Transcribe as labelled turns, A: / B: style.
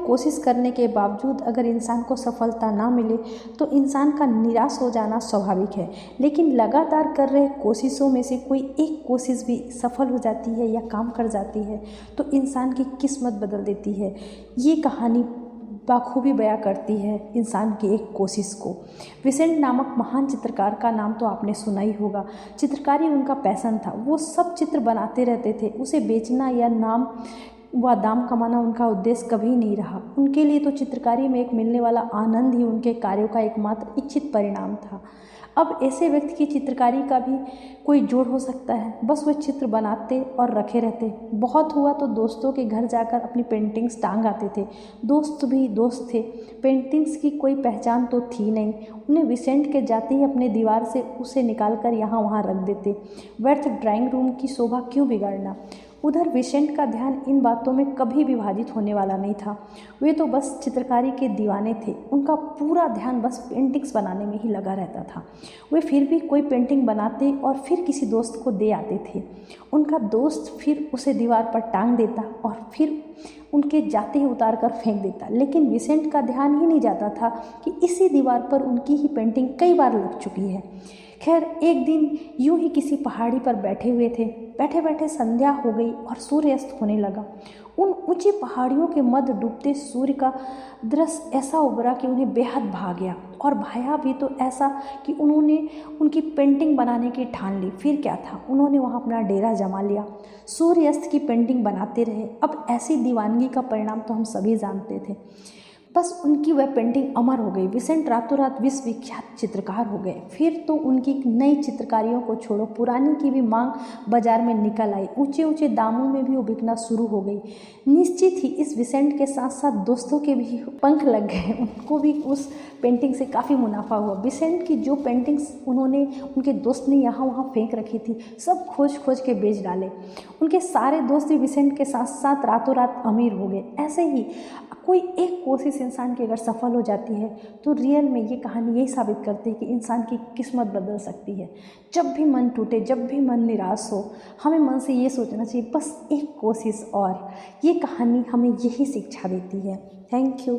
A: कोशिश करने के बावजूद अगर इंसान को सफलता ना मिले तो इंसान का निराश हो जाना स्वाभाविक है, लेकिन लगातार कर रहे कोशिशों में से कोई एक कोशिश भी सफल हो जाती है या काम कर जाती है तो इंसान की किस्मत बदल देती है। ये कहानी बाखूबी बयां करती है इंसान की एक कोशिश को। विसेंट नामक महान चित्रकार का नाम तो आपने सुना ही होगा। चित्रकारी उनका पैशन था, वो सब चित्र बनाते रहते थे। उसे बेचना या नाम व दाम कमाना उनका उद्देश्य कभी नहीं रहा। उनके लिए तो चित्रकारी में एक मिलने वाला आनंद ही उनके कार्यों का एकमात्र इच्छित परिणाम था। अब ऐसे व्यक्ति की चित्रकारी का भी कोई जोड़ हो सकता है? बस वे चित्र बनाते और रखे रहते। बहुत हुआ तो दोस्तों के घर जाकर अपनी पेंटिंग्स टांग आते थे। दोस्त भी दोस्त थे, पेंटिंग्स की कोई पहचान तो थी नहीं। उन्हें विसेंट के जाते ही अपने दीवार से उसे निकाल कर यहाँ वहाँ रख देते। व्यर्थ ड्राइंग रूम की शोभा क्यों बिगाड़ना? उधर विसेंट का ध्यान इन बातों में कभी विभाजित होने वाला नहीं था। वे तो बस चित्रकारी के दीवाने थे। उनका पूरा ध्यान बस पेंटिंग्स बनाने में ही लगा रहता था। वे फिर भी कोई पेंटिंग बनाते और फिर किसी दोस्त को दे आते थे। उनका दोस्त फिर उसे दीवार पर टांग देता और फिर उनके जाते ही उतार कर फेंक देता। लेकिन विसेंट का ध्यान ही नहीं जाता था कि इसी दीवार पर उनकी ही पेंटिंग कई बार लग चुकी है। खैर, एक दिन यूं ही किसी पहाड़ी पर बैठे हुए थे। बैठे बैठे संध्या हो गई और सूर्यास्त होने लगा। उन ऊंची पहाड़ियों के मध्य डूबते सूर्य का दृश्य ऐसा उभरा कि उन्हें बेहद भा गया, और भाया भी तो ऐसा कि उन्होंने उनकी पेंटिंग बनाने की ठान ली। फिर क्या था, उन्होंने वहाँ अपना डेरा जमा लिया, सूर्यास्त की पेंटिंग बनाते रहे। अब ऐसी दीवानगी का परिणाम तो हम सभी जानते थे। बस उनकी वह पेंटिंग अमर हो गई। विसेंट रातों रात विश्वविख्यात चित्रकार हो गए। फिर तो उनकी नई चित्रकारियों को छोड़ो, पुरानी की भी मांग बाजार में निकल आई। ऊंचे ऊंचे दामों में भी वो बिकना शुरू हो गई। निश्चित ही इस विसेंट के साथ साथ दोस्तों के भी पंख लग गए। उनको भी उस पेंटिंग से काफ़ी मुनाफा हुआ। विसेंट की जो पेंटिंग्स उनके दोस्त ने यहाँ वहाँ फेंक रखी थी, सब खोज खोज के बेच डाले। उनके सारे दोस्त भी विसेंट के साथ साथ रातों रात अमीर हो गए। ऐसे ही कोई एक कोशिश इंसान की अगर सफल हो जाती है तो रियल में ये कहानी यही साबित करती है कि इंसान की किस्मत बदल सकती है। जब भी मन टूटे, जब भी मन निराश हो, हमें मन से ये सोचना चाहिए बस एक कोशिश और। ये कहानी हमें यही शिक्षा देती है। Thank you.